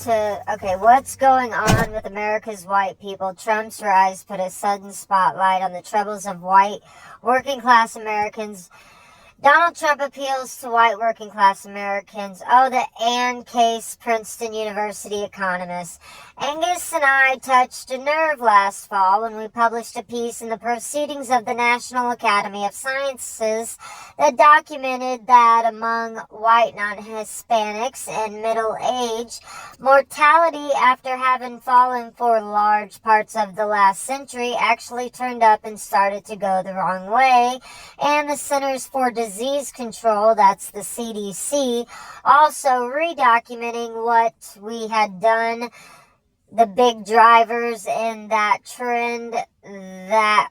what's going on with America's white people? Trump's rise put a sudden spotlight on the troubles of white working class Americans. Donald Trump appeals to white working class Americans. Oh, the Ann Case, Princeton University economist. Angus and I touched a nerve last fall when we published a piece in the Proceedings of the National Academy of Sciences that documented that among white non-Hispanics in middle age, mortality after having fallen for large parts of the last century actually turned up and started to go the wrong way. And the Centers for Disease Control, that's the CDC, also redocumenting what we had done, the big drivers in that trend that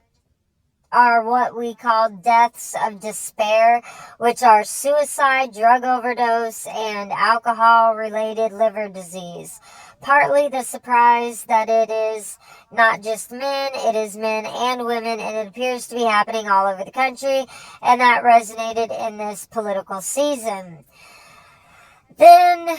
are what we call deaths of despair, which are suicide, drug overdose, and alcohol-related liver disease. Partly the surprise that it is not just men, it is men and women, and it appears to be happening all over the country, and that resonated in this political season. Then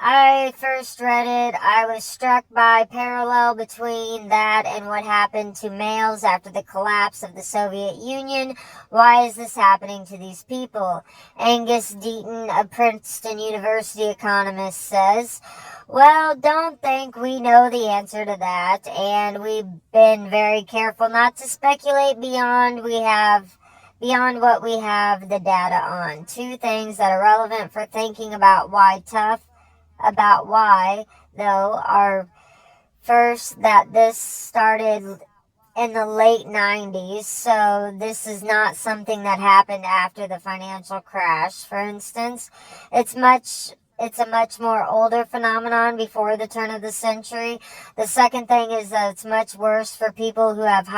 I first read it, I was struck by parallel between that and what happened to males after the collapse of the Soviet Union. Why is this happening to these people? Angus Deaton, a Princeton University economist, says, well, don't think we know the answer to that, and we've been very careful not to speculate beyond what we have the data on. Two things that are relevant for thinking about why, though, are first that this started in the late 90s, so this is not something that happened after the financial crash, for instance. It's a much more older phenomenon before the turn of the century. The second thing is that it's much worse for people who have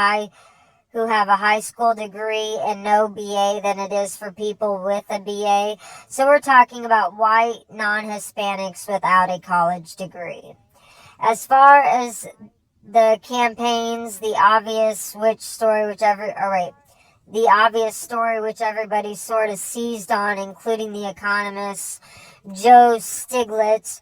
a high school degree and no BA than it is for people with a BA. So we're talking about white non-Hispanics without a college degree. As far as the campaigns, the obvious story which everybody sort of seized on, including the economist Joe Stiglitz,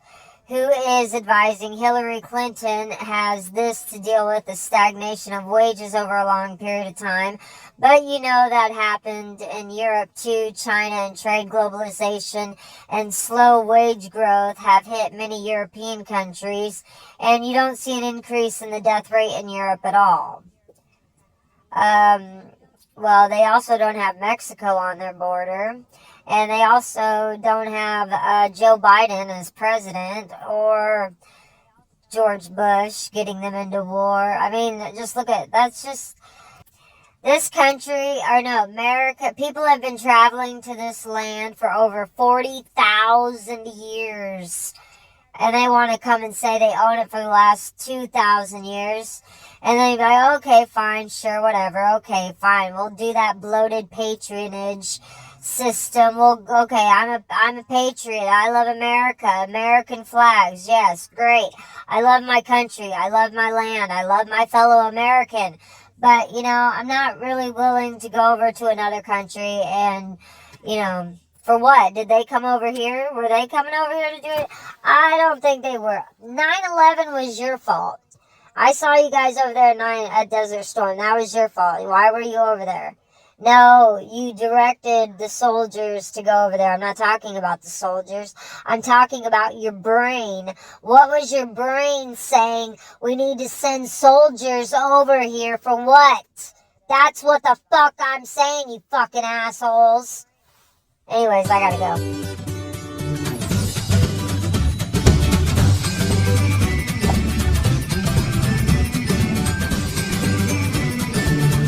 who is advising Hillary Clinton, has this to deal with: the stagnation of wages over a long period of time. But you know that happened in Europe too. China and trade globalization and slow wage growth have hit many European countries, and you don't see an increase in the death rate in Europe at all. Well, they also don't have Mexico on their border. And they also don't have Joe Biden as president, or George Bush getting them into war. I mean, just look at, this country, America, people have been traveling to this land for over 40,000 years. And they want to come and say they own it for the last 2,000 years. And then you're like, okay, fine, sure, whatever. Okay, fine, we'll do that bloated patronage system. I'm a patriot. I love America. American flags. Yes, great. I love my country. I love my land. I love my fellow American. But, I'm not really willing to go over to another country and, for what? Did they come over here? Were they coming over here to do it? I don't think they were. 9/11 was your fault. I saw you guys over there at Desert Storm. That was your fault. Why were you over there? No, you directed the soldiers to go over there. I'm not talking about the soldiers. I'm talking about your brain. What was your brain saying? We need to send soldiers over here for what? That's what the fuck I'm saying, you fucking assholes. Anyways, I gotta go.